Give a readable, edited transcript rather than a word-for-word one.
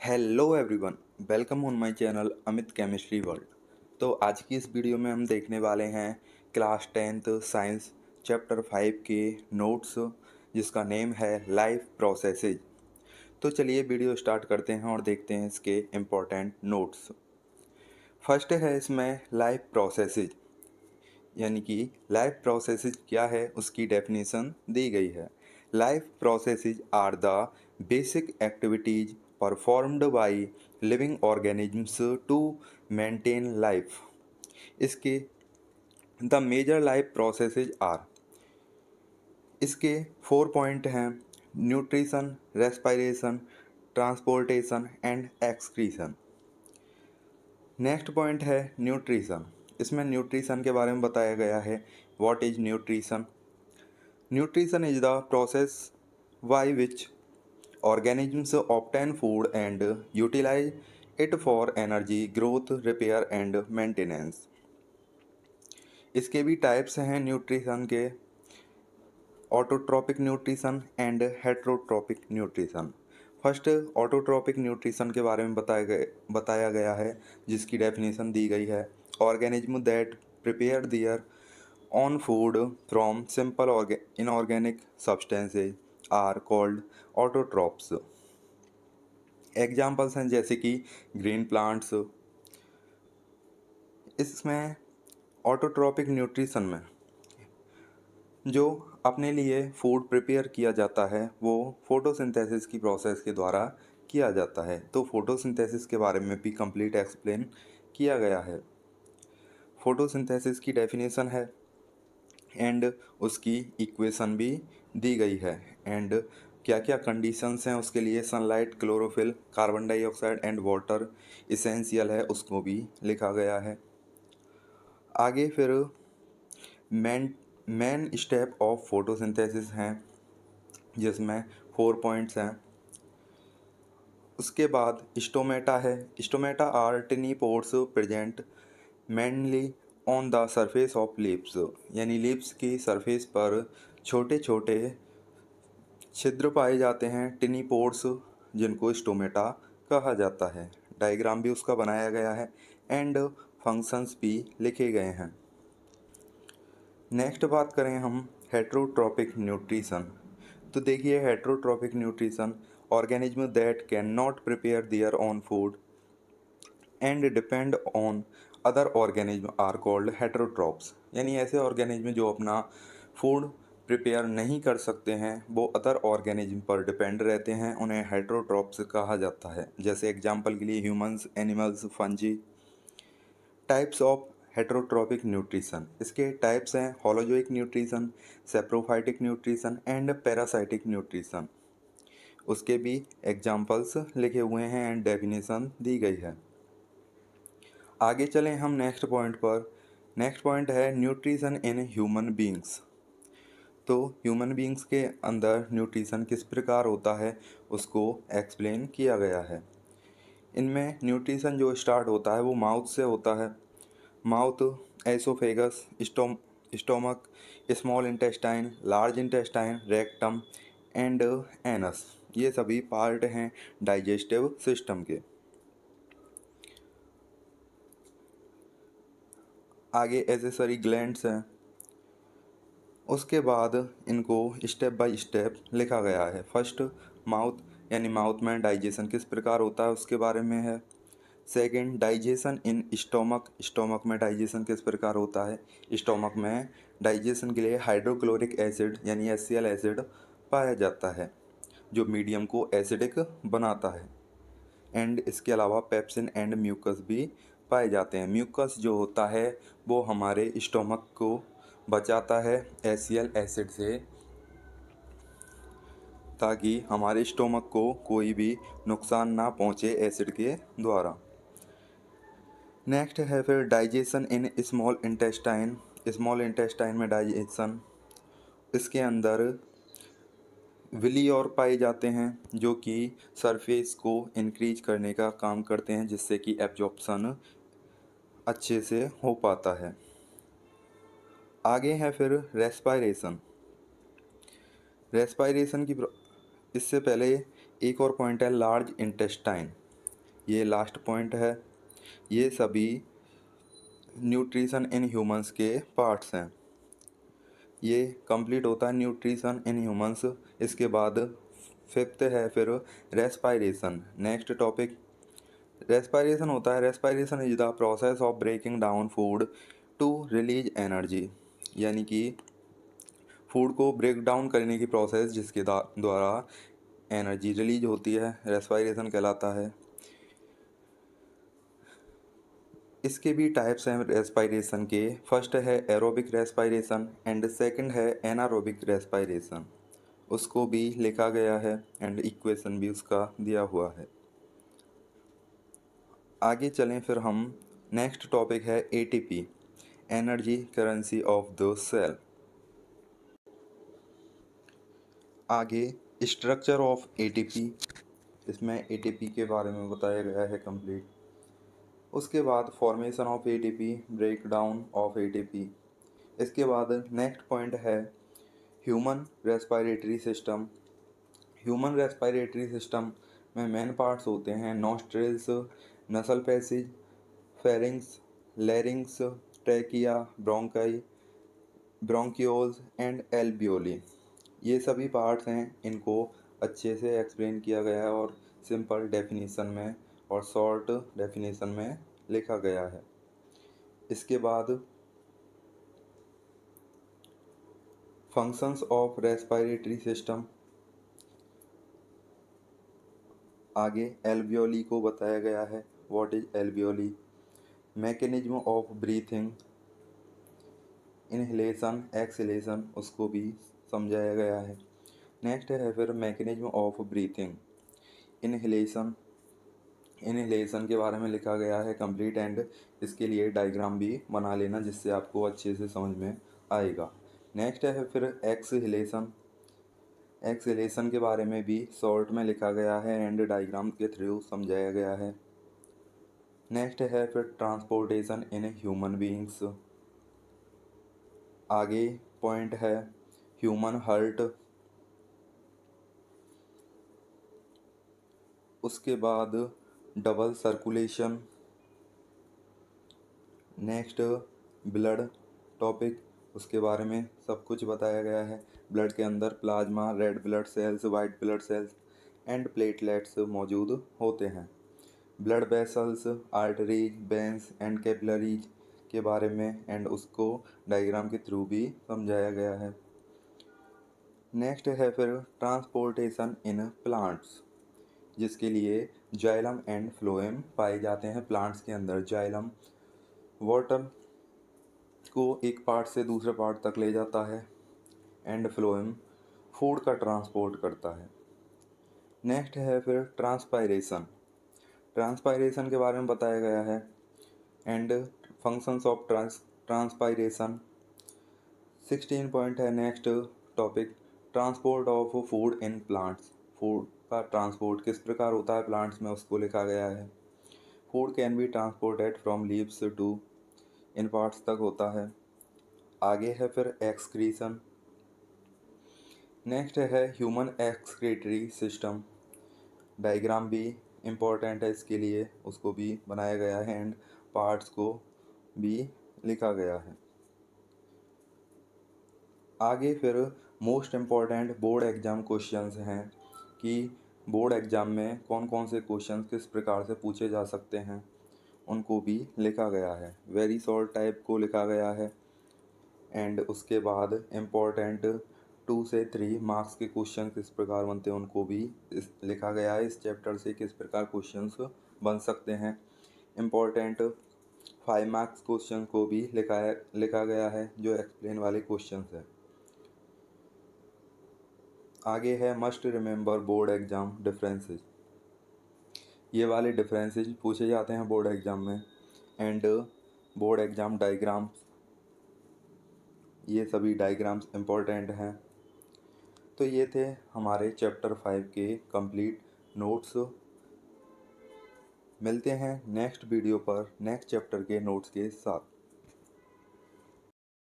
Hello everyone, welcome on my channel Amit chemistry world. तो आज की इस वीडियो में हम देखने वाले हैं क्लास 10th साइंस चैप्टर 5 के नोट्स, जिसका नेम है लाइफ प्रोसेसेज। तो चलिए वीडियो स्टार्ट करते हैं और देखते हैं इसके इम्पोर्टेंट नोट्स। फर्स्ट है इसमें लाइफ प्रोसेसेज, यानी कि लाइफ प्रोसेसेस क्या है उसकी डेफिनेशन दी गई है। Life processes are the basic activities performed by living organisms to maintain life. इसके the major life processes are, इसके 4 पॉइंट हैं: nutrition, respiration, transportation and excretion. Next point है न्यूट्रिशन। इसमें न्यूट्रिशन के बारे में बताया गया है। What is nutrition? Nutrition is the process by which organisms obtain food and utilize it for energy, growth, repair and maintenance. इसके भी टाइप्स हैं न्यूट्रिशन के: autotrophic nutrition and heterotrophic nutrition. First autotrophic nutrition के बारे में बताया गया है, जिसकी डेफिनेशन दी गई है: organism that prepare their own food from simple inorganic substances are called autotrophs. Examples हैं जैसे कि ग्रीन प्लांट्स। इसमें ऑटोट्रॉपिक न्यूट्रिशन में जो अपने लिए फूड प्रिपेयर किया जाता है वो फोटोसिंथेसिस की प्रोसेस के द्वारा किया जाता है। तो फोटोसिंथेसिस के बारे में भी कंप्लीट एक्सप्लेन किया गया है। फोटोसिंथेसिस की डेफिनेशन है एंड उसकी इक्वेशन भी दी गई है, एंड क्या क्या कंडीशंस हैं उसके लिए: sunlight, chlorophyll, carbon dioxide and water essential है, उसको भी लिखा गया है। आगे फिर main main step of photosynthesis हैं, जिसमें 4 पॉइंट्स हैं। उसके बाद स्टोमेटा है। Stomata are tiny pores present mainly on the surface of leaves, यानी लीव्स की सरफेस पर छोटे छोटे छिद्र पाए जाते हैं, टिनी पोर्स, जिनको स्टोमेटा कहा जाता है। डायग्राम भी उसका बनाया गया है एंड फंक्शंस भी लिखे गए हैं। नेक्स्ट बात करें हम हेट्रोट्रॉपिक न्यूट्रिशन। तो देखिए, heterotrophic nutrition organism that can not prepare their own food and depend on other organism are called heterotrophs, यानी ऐसे ऑर्गेनिज्म जो अपना फूड प्रिपेयर नहीं कर सकते हैं, वो अदर ऑर्गेनिज्म पर डिपेंड रहते हैं, उन्हें हेट्रोट्रॉप्स कहा जाता है। जैसे एग्जांपल के लिए humans, animals, fungi. Types of heterotrophic nutrition, इसके टाइप्स हैं: holozoic nutrition, saprophytic nutrition and parasitic nutrition. उसके भी एग्जांपल्स लिखे हुए हैं एंड डेफिनेशन दी गई है। आगे चलें हम नेक्स्ट पॉइंट पर। नेक्स्ट पॉइंट है न्यूट्रिशन इन ह्यूमन बींग्स। तो ह्यूमन बींग्स के अंदर न्यूट्रिशन किस प्रकार होता है उसको एक्सप्लेन किया गया है। इनमें न्यूट्रिशन जो स्टार्ट होता है वो माउथ से होता है। Mouth, oesophagus, stomach, small intestine, large intestine, rectum and anus, ये सभी पार्ट हैं डाइजेस्टिव सिस्टम के। आगे एसेसरी ग्लैंड्स हैं। उसके बाद इनको स्टेप बाय स्टेप लिखा गया है। फर्स्ट माउथ, यानी माउथ में डाइजेशन किस प्रकार होता है उसके बारे में है। Second digestion in stomach, stomach में डाइजेशन किस प्रकार होता है। स्टोमक में डाइजेशन के लिए हाइड्रोक्लोरिक एसिड यानी HCl एसिड पाया जाता है, जो मीडियम को एसिडिक बनाता है। एंड इसके अलावा पेप्सिन एंड म्यूकस भी पाए जाते हैं। म्यूकस जो होता है वो हमारे स्टोमक को बचाता है HCl एसिड से, ताकि हमारे स्टोमक को कोई भी नुकसान ना पहुंचे एसिड के द्वारा। नेक्स्ट है फिर digestion in small intestine. Small intestine में डाइजेशन, इसके अंदर विली और पाए जाते हैं जो कि सरफेस को इंक्रीज करने का काम करते हैं, जिससे कि एब्जॉर्प्शन अच्छे से हो पाता है। आगे है फिर रेस्पायरेशन। रेस्पायरेशन की इससे पहले एक और पॉइंट है लार्ज इंटेस्टाइन। ये लास्ट पॉइंट है। ये सभी न्यूट्रिशन इन ह्यूमंस के पार्ट्स हैं। ये कंप्लीट होता है न्यूट्रिशन इन ह्यूमंस। इसके बाद फिफ्थ है फिर रेस्पायरेशन। नेक्स्ट टॉपिक रेस्पायरेशन होता है। Respiration is the process of breaking down food to release energy, यानी कि फूड को ब्रेक डाउन करने की प्रोसेस जिसके द्वारा एनर्जी रिलीज होती है, रेस्पायरेशन कहलाता है। इसके भी टाइप्स हैं रेस्पायरेशन के। फर्स्ट है एरोबिक रेस्पायरेशन एंड सेकंड है एनारोबिक रेस्पायरेशन। उसको भी लिखा गया है एंड इक्वेशन भी उसका दिया हुआ है। आगे चलें फिर हम। नेक्स्ट टॉपिक है ATP, energy currency of the cell. आगे स्ट्रक्चर ऑफ एटीपी, इसमें एटीपी के बारे में बताया गया है कंप्लीट। उसके बाद formation of ATP, break down of ATP. इसके बाद नेक्स्ट पॉइंट है human respiratory system. Human respiratory system में मेन पार्ट्स होते हैं nostrils, nasal passage, pharynx, larynx, trachea, bronchi, bronchioles and एल्बियोली। ये सभी पार्ट्स हैं। इनको अच्छे से एक्सप्लेन किया गया है और सिंपल डेफिनेशन में और शॉर्ट डेफिनेशन में लिखा गया है। इसके बाद फंक्शंस ऑफ रेस्पायरेटरी सिस्टम। आगे एल्वियोली को बताया गया है, what is alveoli. Mechanism of breathing, inhalation exhalation, उसको भी समझाया गया है। नेक्स्ट है फिर mechanism of breathing, inhalation. Inhalation के बारे में लिखा गया है कंप्लीट एंड इसके लिए डायग्राम भी बना लेना जिससे आपको अच्छे से समझ में आएगा। नेक्स्ट है फिर एक्सहेलेशन। एक्सहेलेशन के बारे में भी शॉर्ट में लिखा गया है एंड डायग्राम के थ्रू समझाया गया है। नेक्स्ट है फिर ट्रांसपोर्टेशन इन ह्यूमन बीइंग्स। आगे पॉइंट है ह्यूमन हार्ट। उसके बाद double circulation. Next blood topic, उसके बारे में सब कुछ बताया गया है। ब्लड के अंदर plasma, red blood cells, white blood cells and platelets मौजूद होते हैं। Blood vessels, arteries, veins and capillaries के बारे में एंड उसको डायग्राम के थ्रू भी समझाया गया है। नेक्स्ट है फिर ट्रांसपोर्टेशन इन प्लांट्स, जिसके लिए जाइलम एंड फ्लोएम पाए जाते हैं प्लांट्स के अंदर। जाइलम वाटर को एक पार्ट से दूसरे पार्ट तक ले जाता है एंड फ्लोएम फूड का ट्रांसपोर्ट करता है। नेक्स्ट है फिर ट्रांसपायरेशन। ट्रांसपायरेशन के बारे में बताया गया है and functions of transpiration. 16 point है next topic transport of food in plants. Food का ट्रांसपोर्ट किस प्रकार होता है प्लांट्स में, उसको लिखा गया है। Food can be transported from leaves to, इन पार्ट्स तक होता है। आगे है फिर एक्सक्रीशन। नेक्स्ट है ह्यूमन एक्सक्रीटरी सिस्टम। डायग्राम भी इम्पोर्टेंट है इसके लिए, उसको भी बनाया गया है एंड पार्ट्स को भी लिखा गया है। आगे फिर most important board exam questions हैं कि बोर्ड एग्ज़ाम में कौन कौन से क्वेश्चंस किस प्रकार से पूछे जा सकते हैं, उनको भी लिखा गया है। वेरी शॉर्ट टाइप को लिखा गया है एंड उसके बाद इम्पोर्टेंट 2 से 3 मार्क्स के क्वेश्चन किस प्रकार बनते हैं उनको भी लिखा गया है। इस चैप्टर से किस प्रकार क्वेश्चंस बन सकते हैं। इम्पोर्टेंट 5 मार्क्स क्वेश्चन को भी लिखा गया है जो एक्सप्लेन वाले क्वेश्चंस हैं। आगे है must remember board exam differences. ये वाले डिफरेंसेस पूछे जाते हैं बोर्ड एग्ज़ाम में एंड बोर्ड एग्ज़ाम डायग्राम्स, ये सभी डायग्राम्स इम्पोर्टेंट हैं। तो ये थे हमारे चैप्टर 5 के कंप्लीट नोट्स। मिलते हैं नेक्स्ट वीडियो पर नेक्स्ट चैप्टर के नोट्स के साथ।